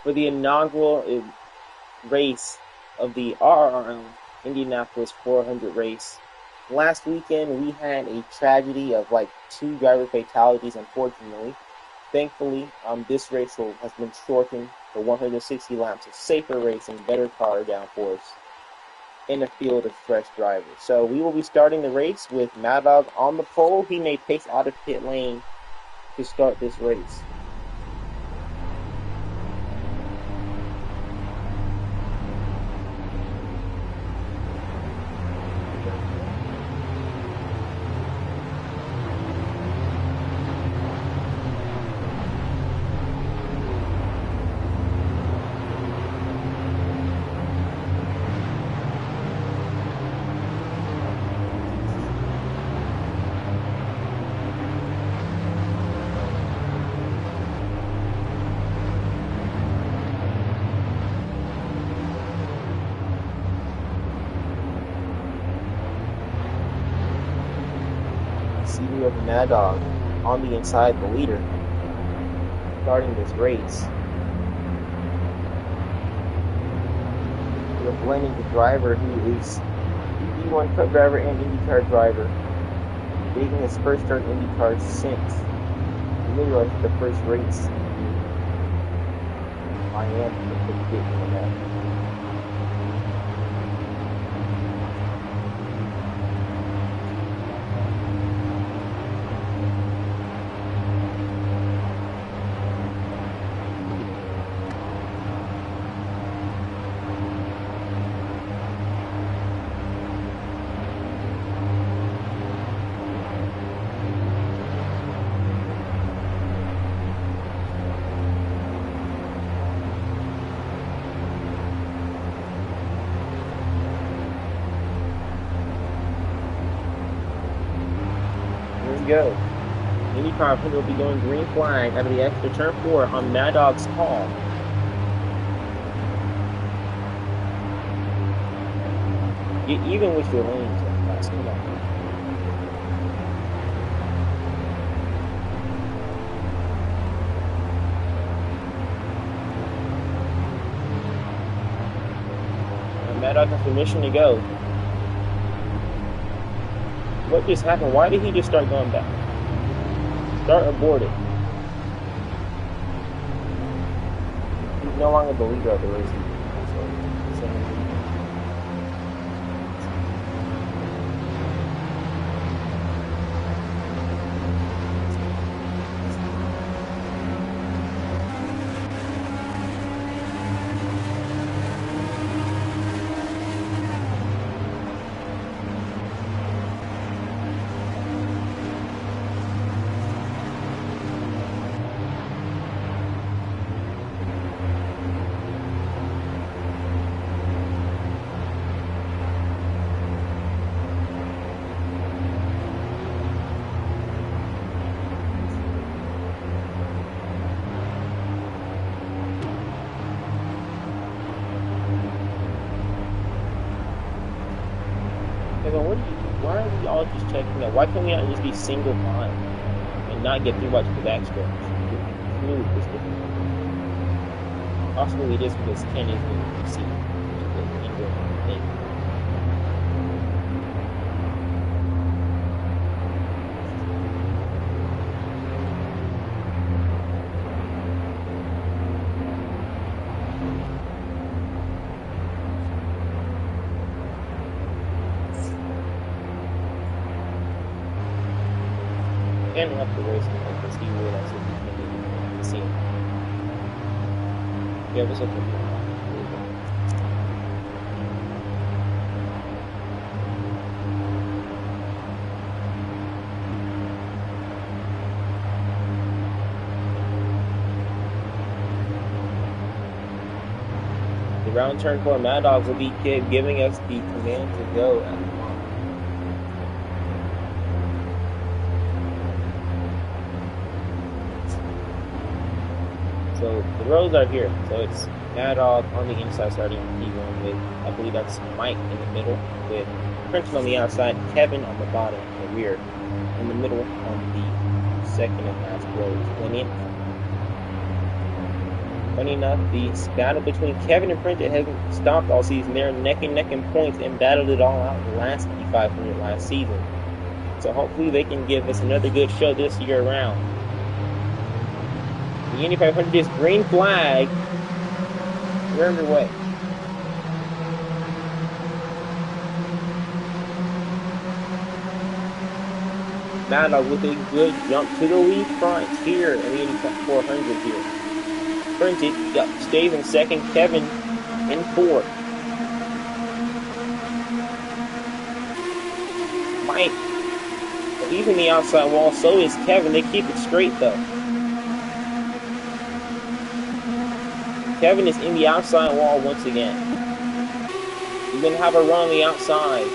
for the inaugural race of the RRRL Indianapolis 400 race. Last weekend, we had a tragedy of like 2 driver fatalities, unfortunately. Thankfully, this race has been shortened for 160 laps of safer racing, better car downforce, in a field of fresh drivers. So we will be starting the race with Mad Dog on the pole. He may pace out of pit lane to start this race. We have Mad Dog on the inside, the leader, starting this race. We're blending the driver who is E1 Cup driver and IndyCar driver, making his first start in IndyCar since literally the first race in Miami. Go. IndyCar will be going green flag out of the extra turn 4 on Mad Dog's call. Get even with your lanes. Come on. Mad Dog has permission to go. What just happened? Why did he just start going back? Start aborted. He's no longer the leader of the race. Why are we all just checking that? Why can't we not just be single file and not get too much of the backstretch? Smooth this different. Possibly it is because Ken isn't in the seat. Ending up the race because he realized that he couldn't see him. Yeah, what's up with you? The round turn 4 Mad Dogs will be giving us the command to go at the moment. So the rows are here. So it's Mad Dog on the inside starting on P1 with, I believe that's Mike in the middle, with Princeton on the outside, Kevin on the bottom, the rear, in the middle on the second and last rows. When in Funny enough, the battle between Kevin and Printed hasn't stopped all season. They're neck and neck in points and battled it all out in the last Indy 500 last season. So hopefully they can give us another good show this year around. The Indy 500 is green flag. We're underway. Mad Dog with a good jump to the lead front here in the Indy 400 here. Printed stays in second. Kevin in fourth. Mike, he's in the outside wall. So is Kevin. They keep it straight though. Kevin is in the outside wall once again. He's gonna have a run on the outside.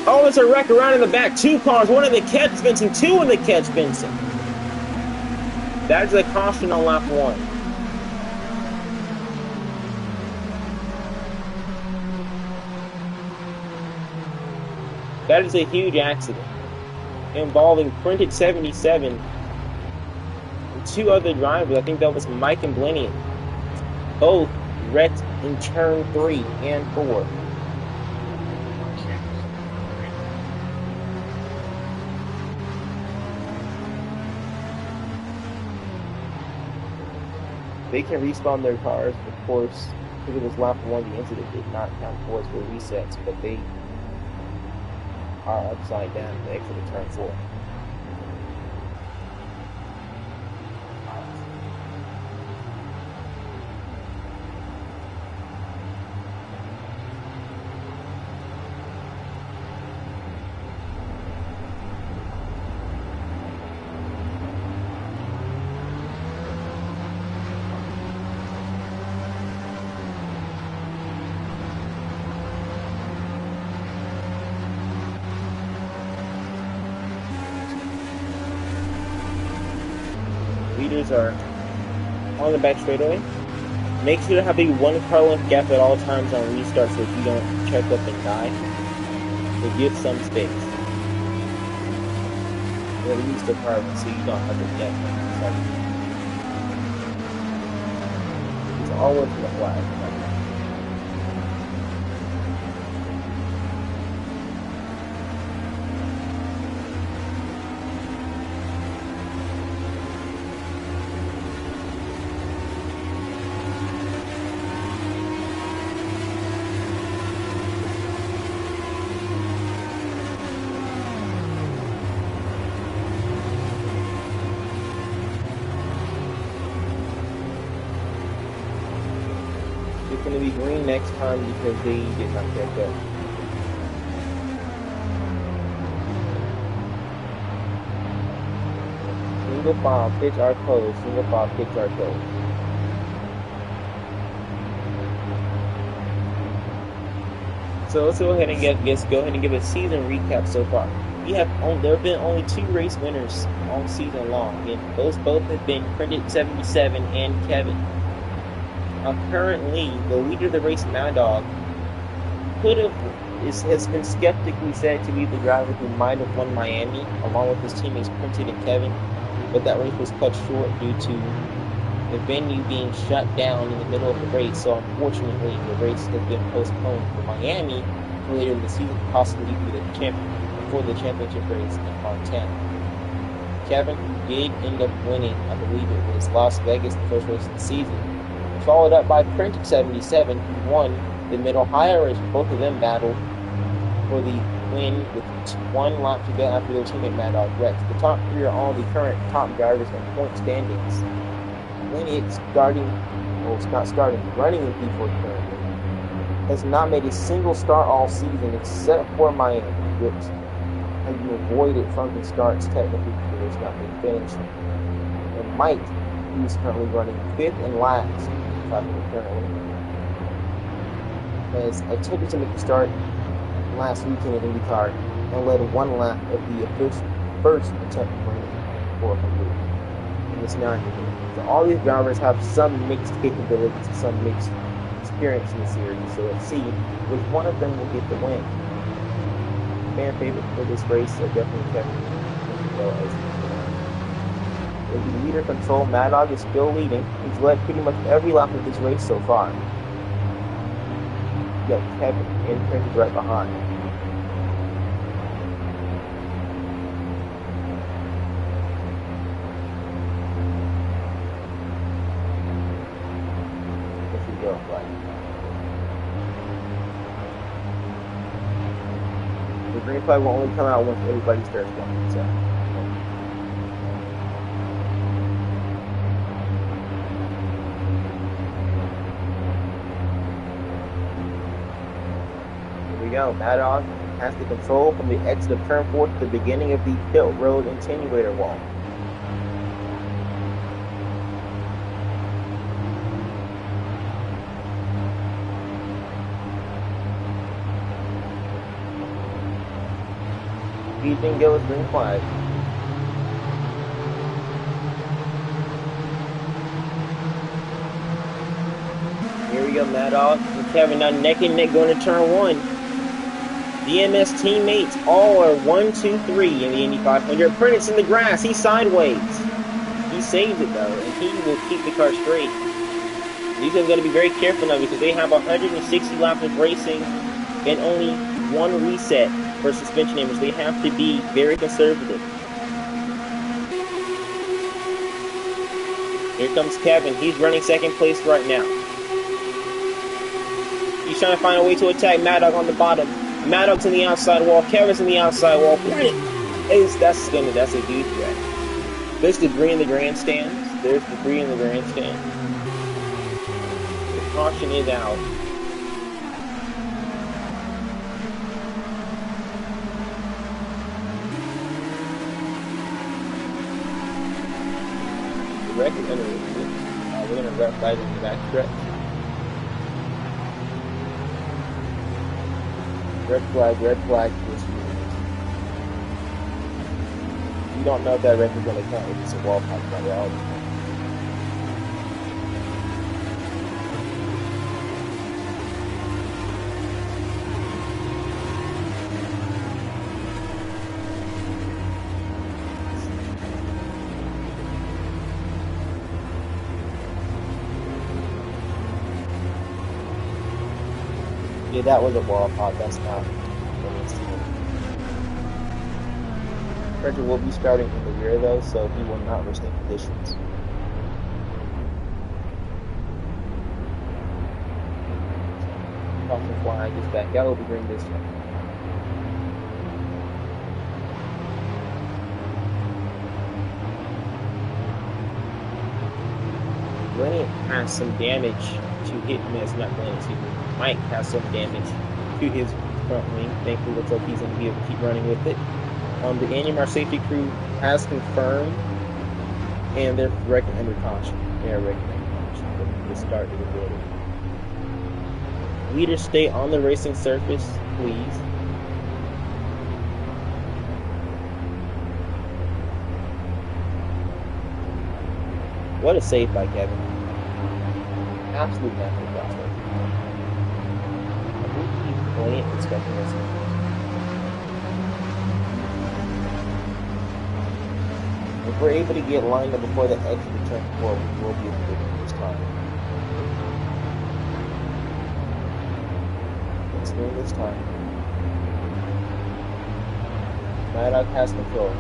Oh, it's a wreck around in the back. Two cars, one in the catch Benson, two in the catch Benson. That is a caution on lap one. That is a huge accident involving Printed 77 and two other drivers. I think that was Mike and Blenny. Both wrecked in turn 3 and 4. They can respawn their cars, of course, because it was lap 1, the incident did not count towards for resets, but they are upside down to exit of turn 4. Leaders are on the back straightaway. Make sure to have a 1 car length gap at all times on restart so that you don't check up and die. So give some space. Release the car so you don't have to get it's all working the flag. It's going to be green next time because they did not catch up. Single file, pitch our code. Single file, pitch our code. So let's go ahead and give a season recap so far. There have been only 2 race winners all season long, and those both have been Printed 77 and Kevin. Currently, the leader of the race, Mad Dog, has been skeptically said to be the driver who might have won Miami, along with his teammates Printed and Kevin, but that race was cut short due to the venue being shut down in the middle of the race. So unfortunately, the race has been postponed for Miami later in the season, possibly before the championship race in Montana. Kevin did end up winning, I believe it was Las Vegas, the first race of the season. Followed up by Printed 77, who won the Mid-Ohio race. Both of them battled for the win with 1 lap to go after their teammate Mad Dog wrecked. The top 3 are all the current top drivers in point standings. When it's running in P4 currently, has not made a single start all season except for Miami, which has been avoided from the starts technically because it's not been finished. And Mike, who's currently running 5th and last, currently, has attempted to make a start last weekend at IndyCar and led 1 lap of the first attempt to win 400 in this 9. So all these drivers have some mixed capabilities, some mixed experience in the series. So let's see which one of them will get the win. Fan favorite for this race, so definitely Kevin as the leader control. Mad Dog is still leading. He's led pretty much every lap of this race so far. You got Kevin and Prince right behind. The green flag will only come out once everybody starts going. So. Here we go. Mad Dog has the control from the exit of turn 4 to the beginning of the pit road attenuator wall. Bingo is green flag. Here we go, Mad Dog and Kevin now neck and neck going to turn 1. DMS teammates all are 1, 2, 3 in the Indy 500. Prentice in the grass, he's sideways. He saved it though, and he will keep the car straight. These guys are going to be very careful now because they have 160 laps of racing and only 1 reset for suspension damage. They have to be very conservative. Here comes Kevin. He's running second place right now. He's trying to find a way to attack Mad Dog on the bottom. Mad Dog's in the outside wall. Kevin's in the outside wall. That's a huge wreck. There's debris in the grandstands. The caution is out. Record under we're going to red flag in the back stretch. Red flag this week. You don't know if that record's going to count if it's a wall pop by all the time. Yeah, that was a wall pop. That's not what it's doing. Frederick will be starting in the rear though, so he will not risk any conditions. Caution flag is back out. We'll be bringing this one. Glenn has some damage to hit him. It's not Glenn, excuse me. Mike has some damage to his front wing. Thankfully, looks like he's going to be able to keep running with it. The Anymar safety crew has confirmed, and they're reckoning under caution. They are reckoning under caution for the start of the building. Leaders stay on the racing surface, please. What a save by Kevin. Absolute natural prospect. I think he's brilliant expecting this. If we're able to get lined up before the exit of turn 4, we will be able to do this time. Let's do this time. Mad Dog has control.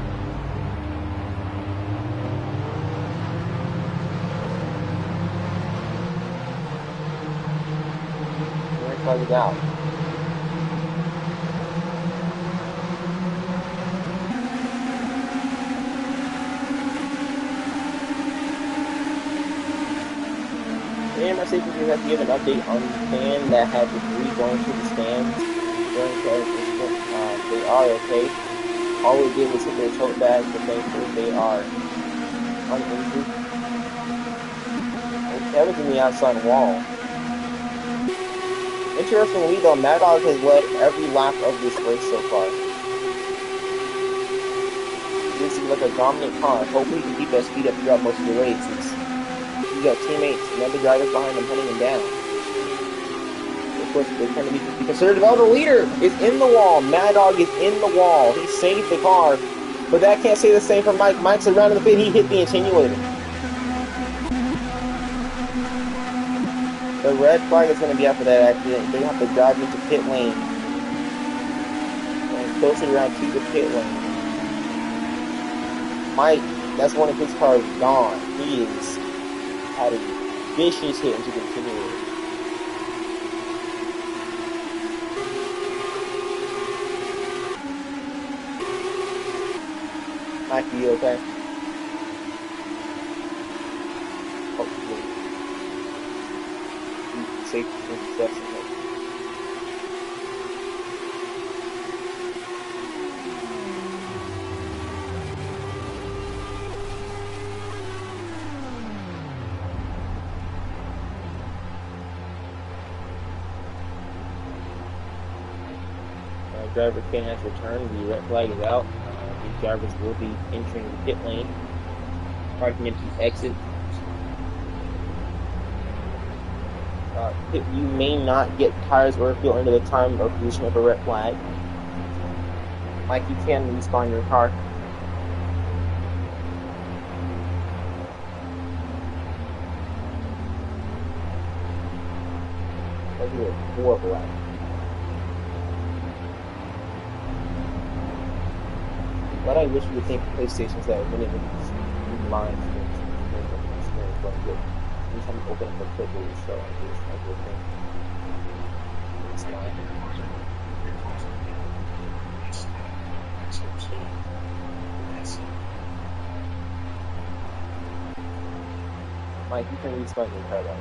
Plug it out. The AMR safety crew has to give an update on the fan that had debris going to the stands during the they are okay. All we did was hit their tote bags, but thankfully they are uninjured. And Kevin's in the outside wall. Interestingly though, Mad Dog has led every lap of this race so far. This is like a dominant car. Hopefully he can keep that speed up throughout most of the races. He's got teammates and other drivers behind him hunting him down. course, they're trying to be conservative. Oh, the leader is in the wall. Mad Dog is in the wall. He saved the car. But that can't say the same for Mike. Mike's around in the pit. He hit the attenuator. The red flag is going to be after that accident. They have to drive into pit lane. And closer around to the pit lane. Mike, that's one of his cars gone. He is had a vicious hit into the attenuator. Mike, are you okay? Hopefully. Safety and success. Driver Ken has returned. The red flag is out. These drivers will be entering the pit lane, parking into exit. You may not get tires or fuel into the time or position of a red flag. Like you can respawn your car. Let's do a horrible lap. What I wish you would think PlayStation's that when it was lines and experience going good. Anytime you open up a quick little show like this, I would think it's fine. Mike, you can respawn your car right now.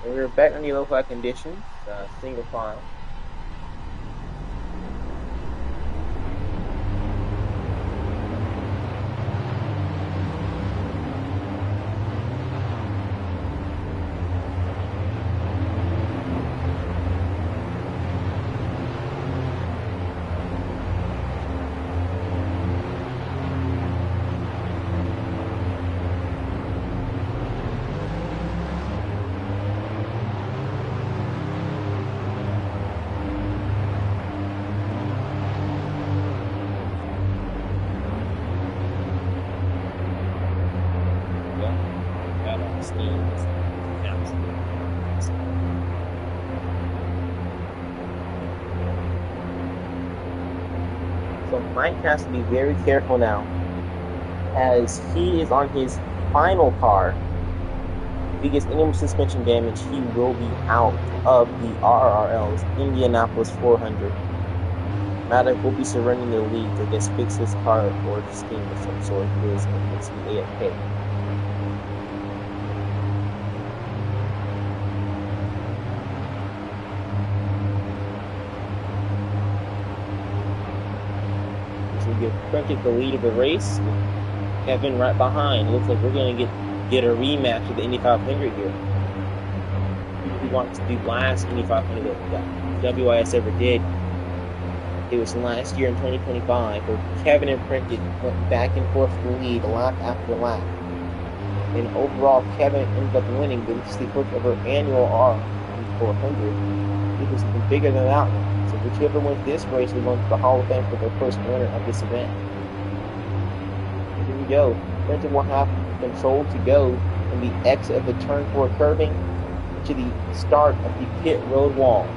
We're back on the low flag conditions, single file. So Mike has to be very careful now, as he is on his final car. If he gets any more suspension damage, he will be out of the RRRL's Indianapolis 400. Maddox will be surrendering the lead to just fix his car or scheme of some sort. He is against the AFK. Give Printed the lead of the race. Kevin right behind. Looks like we're going to get a rematch of the Indy 500 here. He wants to do last Indy 500 that WIS ever did. It was last year in 2025 where Kevin and Printed went back and forth for the lead lap after lap. And overall, Kevin ended up winning, but it's the first ever annual R400. It was even bigger than that one. So whichever wins this race will go to the Hall of Fame for the first winner of this event. Here we go. Brenton will have control to go from the exit of the turn 4 curving to the start of the pit road wall.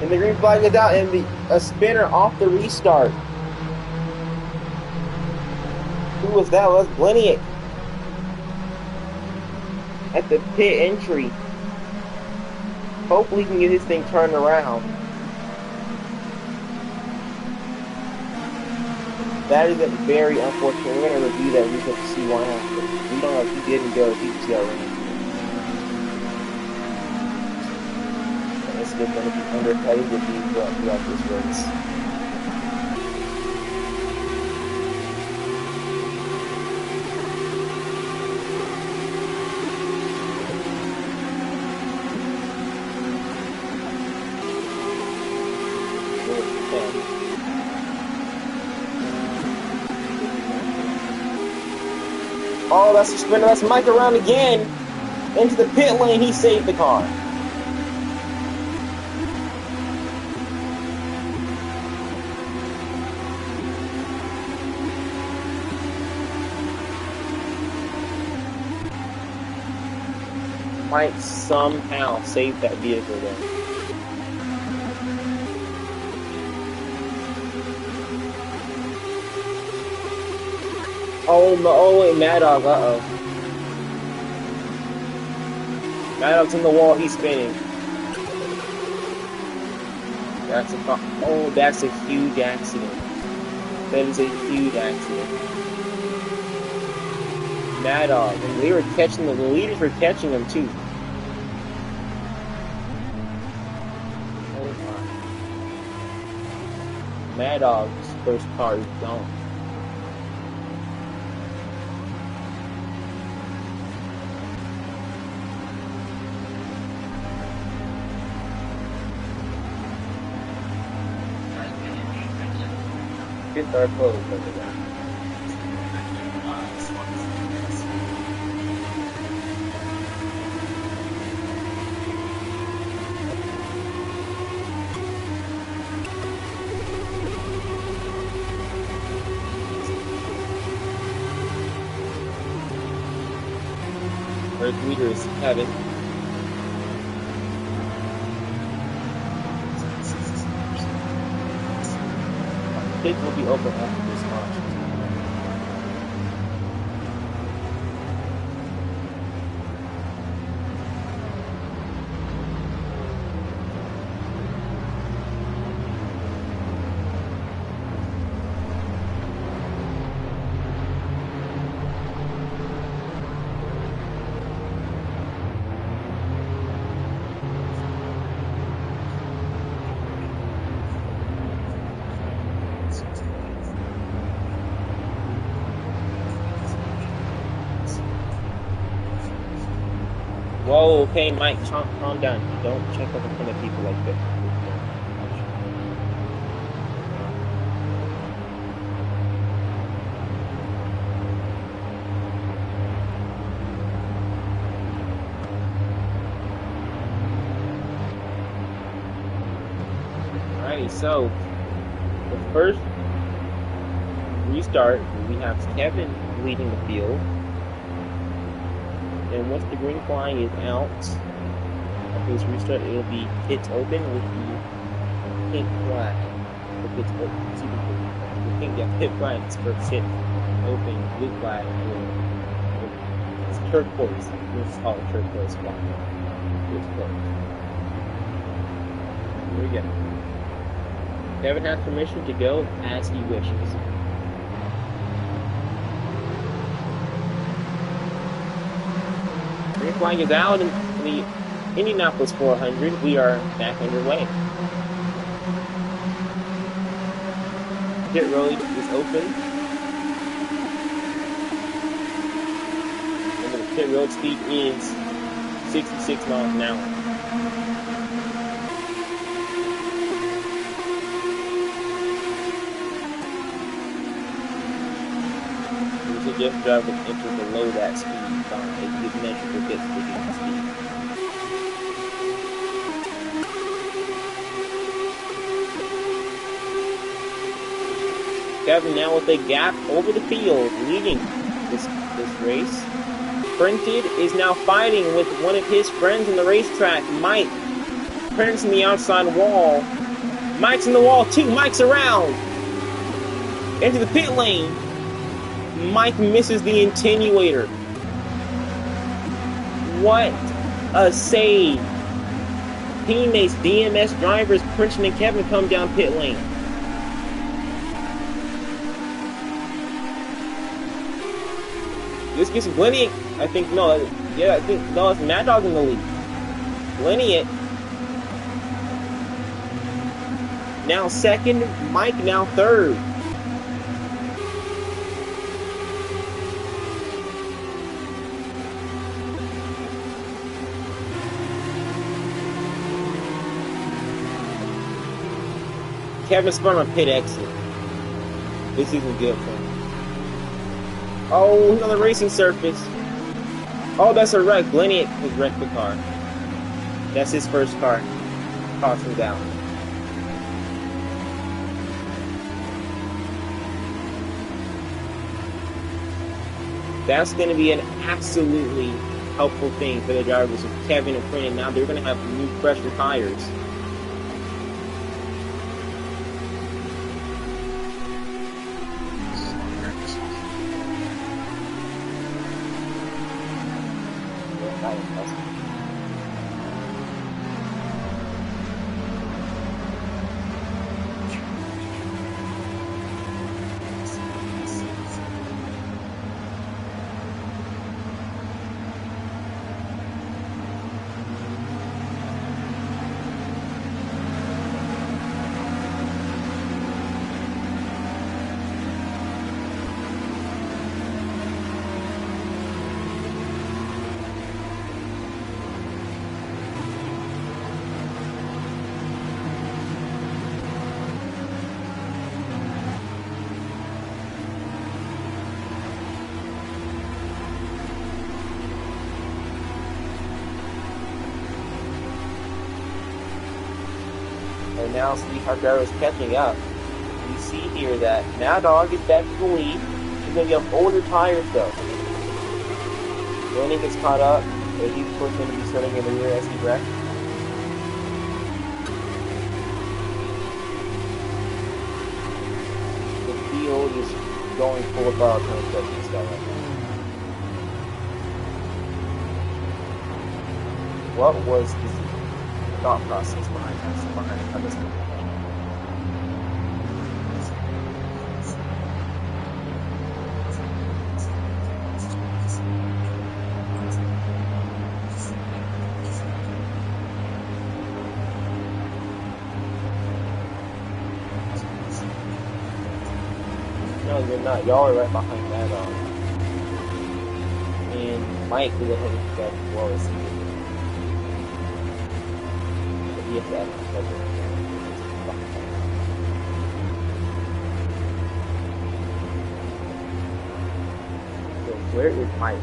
And the green flag is out, and a spinner off the restart. Who was that? Let's Bliniak at the pit entry. Hopefully he can get his thing turned around. That is very unfortunate. We're going to review that result to see what happened. We don't know if he didn't go, if he just got ran. It's going to be undercutting the beam throughout this race. Oh, that's the sprinter. That's Mike around again. Into the pit lane. He saved the car. Mike somehow saved that vehicle there. Oh no! Oh wait, Mad Dog. Mad Dog's in the wall. He's spinning. That's a huge accident. That is a huge accident. Mad Dog, and they were catching them. The leaders were catching them too. Oh my! Mad Dog's first car is gone. Fifth are closed over there. First leader is Kevin. Pit will be open after this launch. Whoa, okay, Mike, calm down. Don't check up in front of people like this. Alrighty, so the first restart, we have Kevin leading the field. And once the green flag is out of his restart, it'll be pits open with the pink flag. The pits open. See the pink pit flag is for pit open. Blue flag is turquoise. It's called turquoise flag. It's closed. Here we go. Kevin has permission to go as he wishes. Green flag is out in the Indianapolis 400. We are back underway. Pit road is open. And the pit road speed is 66 miles an hour. We suggest drivers enter below that speed. If you measure for pit speed. Kevin now with a gap over the field, leading this race. Sprinted is now fighting with one of his friends on the racetrack, Mike. Prince in the outside wall. Mike's in the wall too. Mike's around. Into the pit lane. Mike misses the attenuator. What a save. Teammates, DMS drivers, Princeton and Kevin come down pit lane. This gets Glennie, I think, no, yeah, I think, no, it's Mad Dog in the lead. Glennie now second, Mike now third. Kevin spun on pit exit. This isn't good for him. Oh, he's on the racing surface. Oh, that's a wreck. Glennie has wrecked the car. That's his first car. Toss him down. That's going to be an absolutely helpful thing for the drivers of Kevin and Brennan. Now they're going to have new pressure tires. And now Sweetheart is catching up. We see here that Mad Dog is back to the lead. He's going to get older tires though. Glennie gets caught up, but he's of course going to be starting in the rear as he wrecks. The field is going full of power trying to catch this guy right now. What was the thought process behind this one? No, you're not. Y'all are right behind that. And Mike will go ahead and do that as well as he did. He has to add so where is Mike?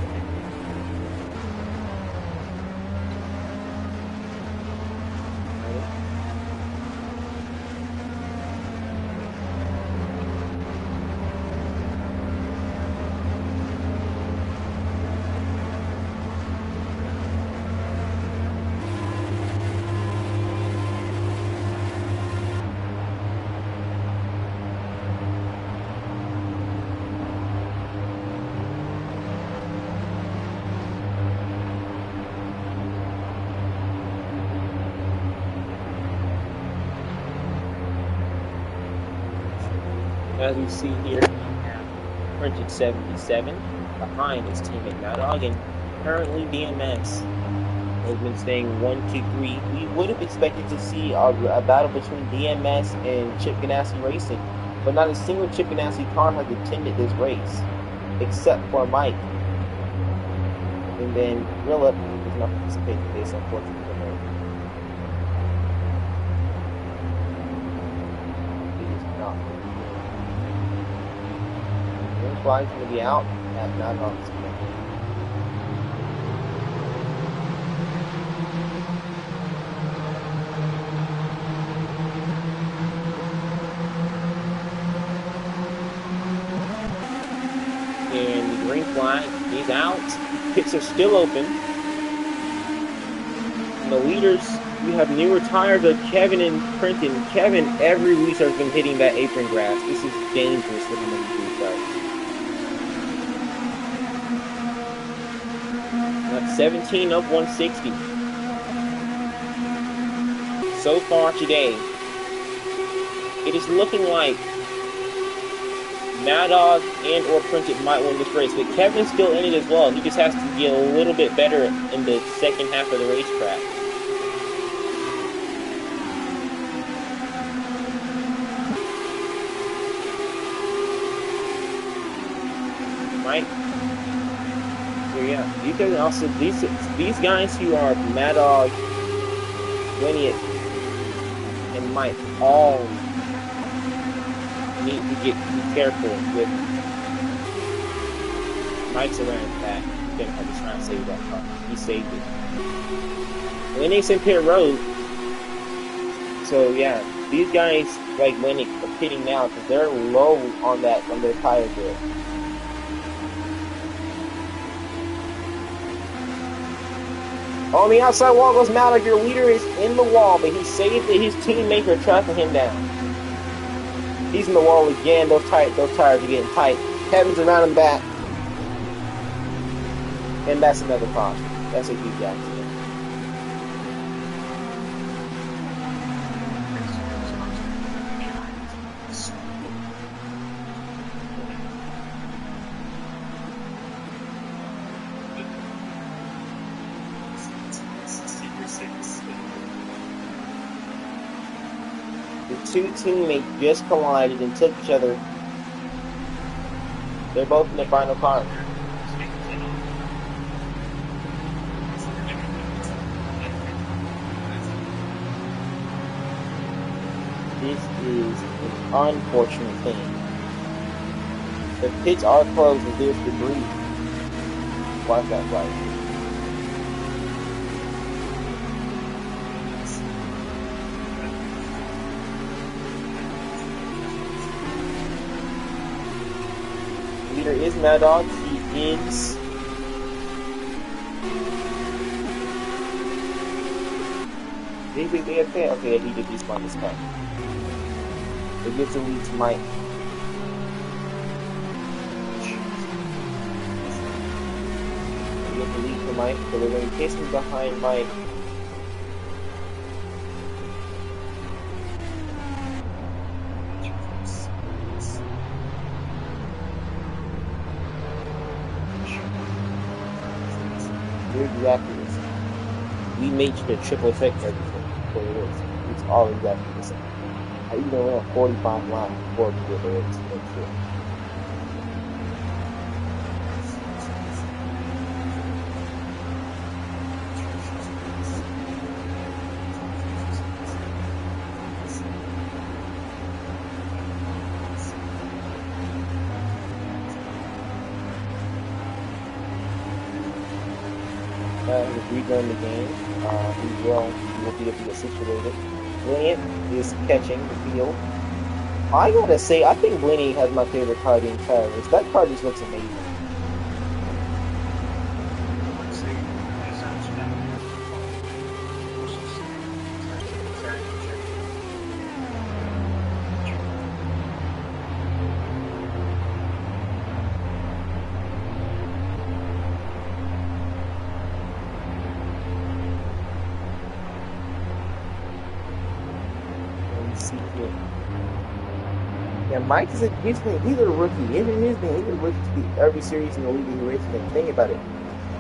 As we see here, we have Printed 77 behind his teammate Mad Dog, and currently DMS has been staying 1-2-3. We would have expected to see a battle between DMS and Chip Ganassi Racing, but not a single Chip Ganassi car has attended this race, except for Mike. And then Rilla does not participate in this, unfortunately. Fly's going to be out at Mad Dog's command. And the green flag is out. Pits are still open. And the leaders We have newer tires of Kevin and Printon. Kevin every restart has been hitting that apron grass. This is dangerous with him on these restarts. Lap 17 of 160. So far today, it is looking like Mad Dog and or Printed might win this race, but Kevin's still in it as well. He just has to get a little bit better in the second half of the racetrack. Right? So yeah, you can also these guys who are Mad Dog, Winnie and Mike all need to be careful with Mike's around that. Again, I'm just trying to save that car. He saved it. Winnie's in pit road. So yeah, these guys like Winnie are pitting now because they're low on their tire grip. On the outside wall goes Malik. Your leader is in the wall, but he saved it. His teammates are tracking him down. He's in the wall again. Those tires are getting tight. Kevin's around him back. And that's another caution. That's a huge accident. The two teammates just collided and took each other. They're both in the final car. This is an unfortunate thing. The pits are closed and there's debris. Watch that right. Leader is Mad Dog. He is okay, he did respawn this time. It gives the lead to Mike. We get the lead to Mike, so we're going to chase him behind Mike. We're exactly the same. We made sure to triple check everything for the race. It's all exactly the same. I even ran 45 laps before we did the race to make sure. He's redone the game. He will be able to get situated. Brilliant is catching the field. I gotta say, I think Blinny has my favorite car the entire race. That car just looks amazing. Yeah, Mike is he's a rookie. He's a rookie to every series in the league he races in. Think about it.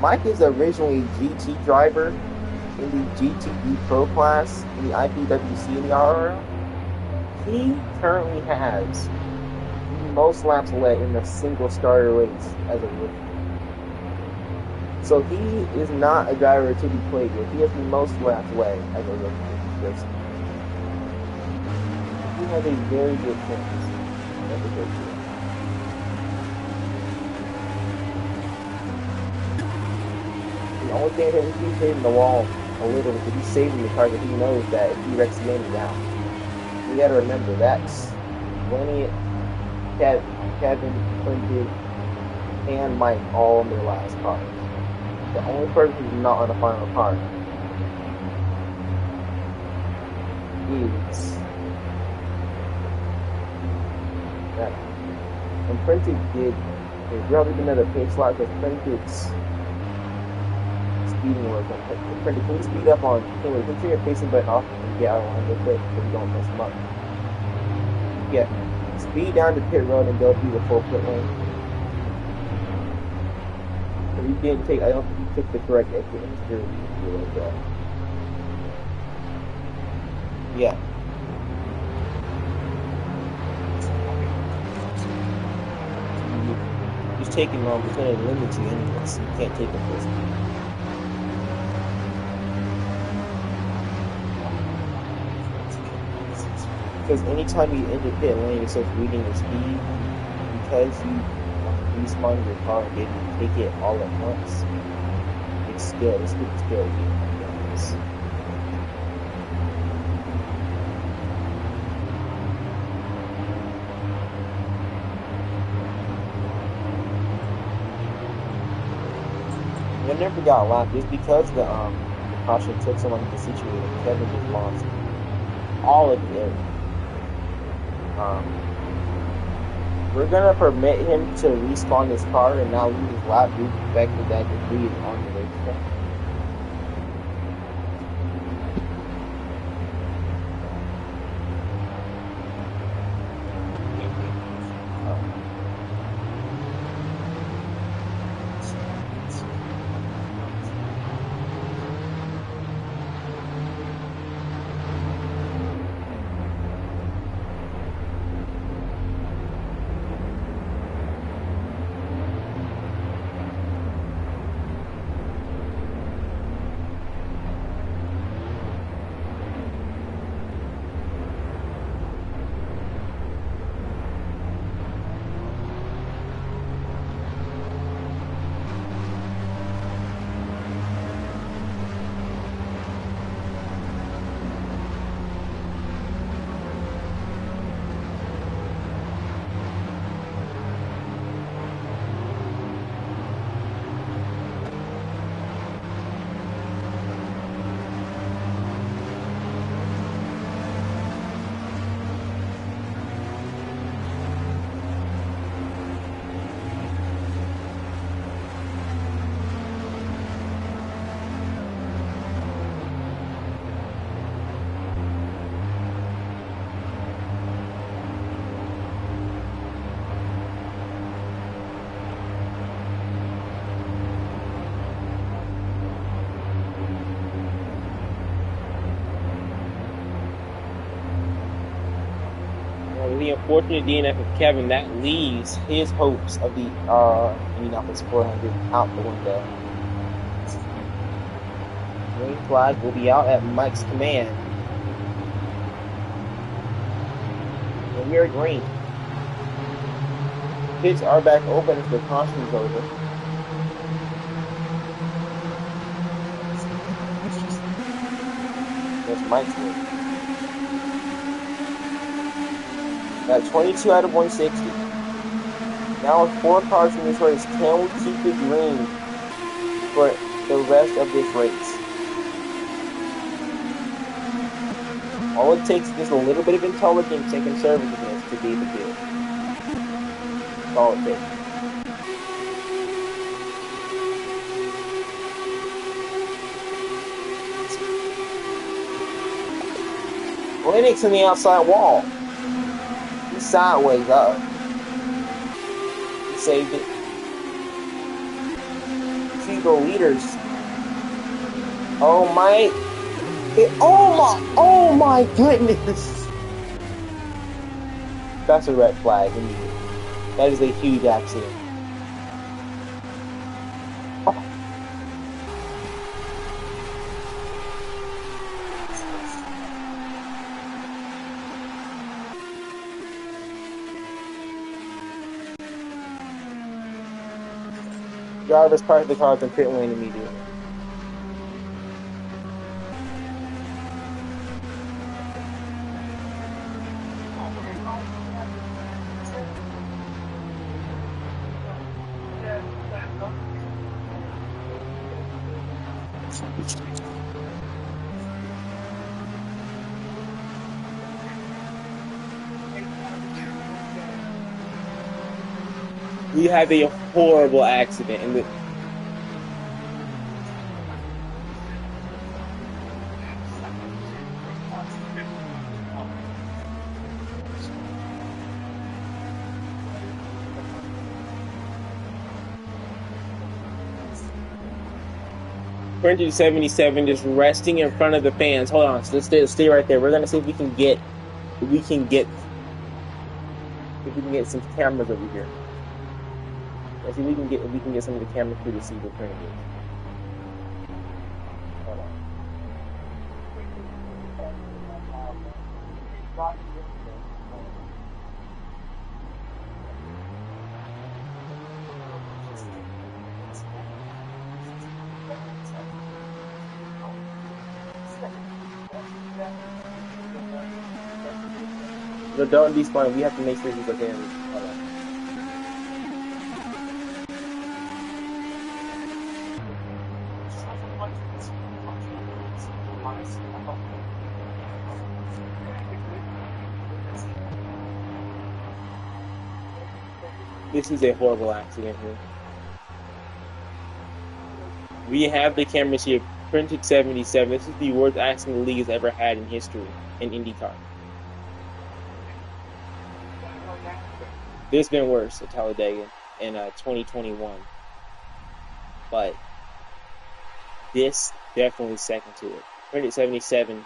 Mike is originally a GT driver in the GTE Pro class in the IPWC in the RRRL. He currently has the most laps led in a single starter race as a rookie. So he is not a driver to be played with. He has the most laps led as a rookie. He has a very good chance. The only thing that he's hitting the wall a little bit, he's saving the car, because he knows that if he wrecks again, he's out. You gotta remember, that's Lenny, Kevin, Clinton, and Mike all in their last car. The only person who's not on the final car. is that when Printed did there's really another page slot because Printed's speeding work. Printed, can you speed up on can you turn your facing button off and get out of line real quick so you don't mess them up? Yeah. Speed down to pit road and go through the full pit lane. So you didn't take I don't think you took the correct exit into like that. Yeah. Just taking long, it's going to limit you anyways. You can't take it first. Because anytime you enter pit lane, it starts reading your speed. Because you respawn your car and maybe take it all at once. It's still I never got lapped just because the caution took so long to situate and Kevin just lost all of the area. We're gonna permit him to respawn his car and not lose his lap due to the fact that that debris is on the racetrack. The unfortunate DNF of Kevin, that leaves his hopes of the Indianapolis 400 out the window. Green flag will be out at Mike's command. And we're green. Pits are back open if the caution is over. That's Mike's win. Got 22 out of 160. Now with 4 cars in this race, can we keep it green for the rest of this race? All it takes is just a little bit of intelligence and conservativeness to be able to do it. That's all it takes. Linux in the outside wall. Sideways up. He saved it. See the leaders. Oh my goodness. That's a red flag. That is a huge accident. Oh. Drivers park the cars in pit lane immediately. We have a horrible accident in the. Printed 77 just resting in front of the fans. Hold on, so let's stay right there. We're gonna see if we can get some cameras over here. Let's see if we can get some of the camera crew to see what Printed is. Hold on. No, don't despawn. We have to make sure he's okay. Hold on. This is a horrible accident here. We have the cameras here. Printed 77. This is the worst accident the league has ever had in history in IndyCar. There's been worse at Talladega in 2021, but this definitely second to it. Printed 77.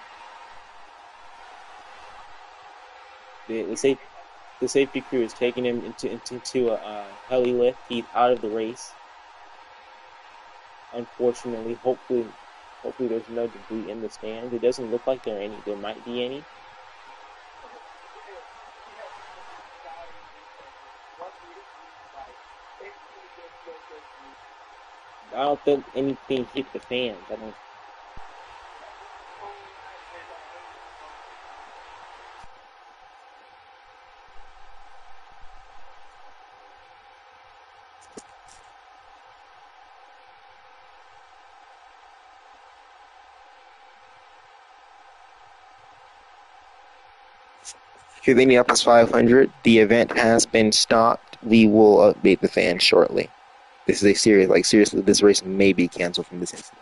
The safety crew is taking him into a heli lift. He's out of the race. Unfortunately, hopefully there's no debris in the stands. It doesn't look like there might be any. I don't think anything hit the fans. I don't. For the Indianapolis 500, the event has been stopped. We will update the fans shortly. This is seriously, this race may be canceled from this incident.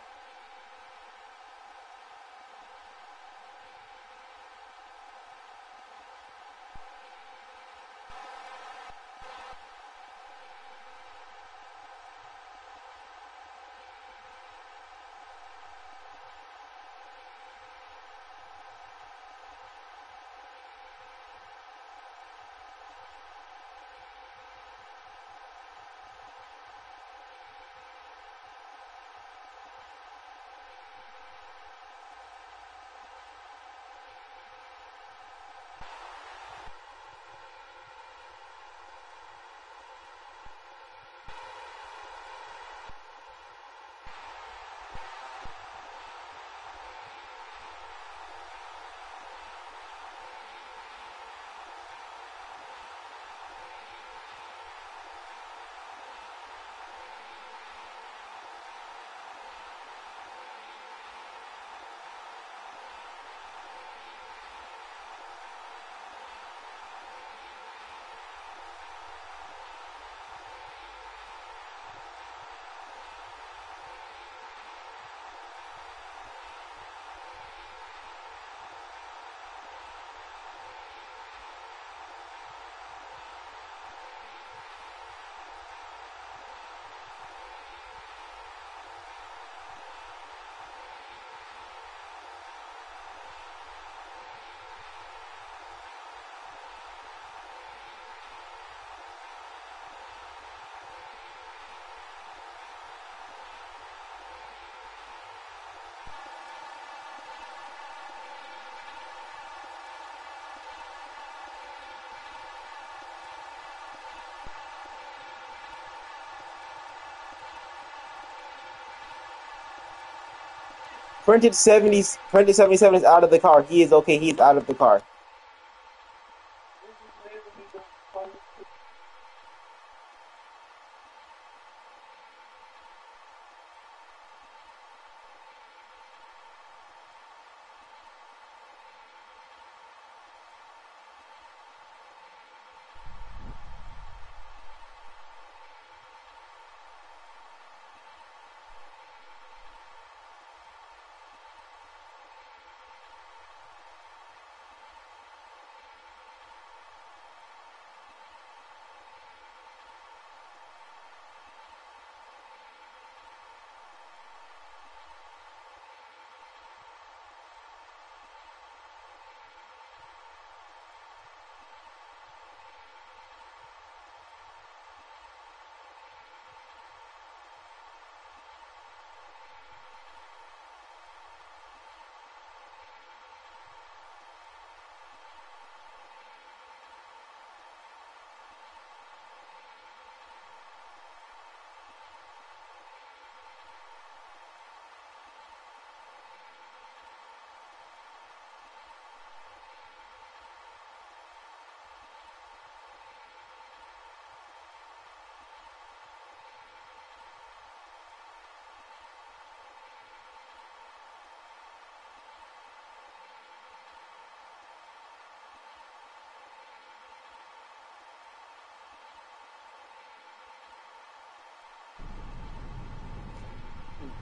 Printed 77 is out of the car. He is okay. He is out of the car.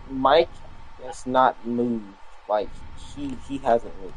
Mike has not moved. Like he hasn't moved.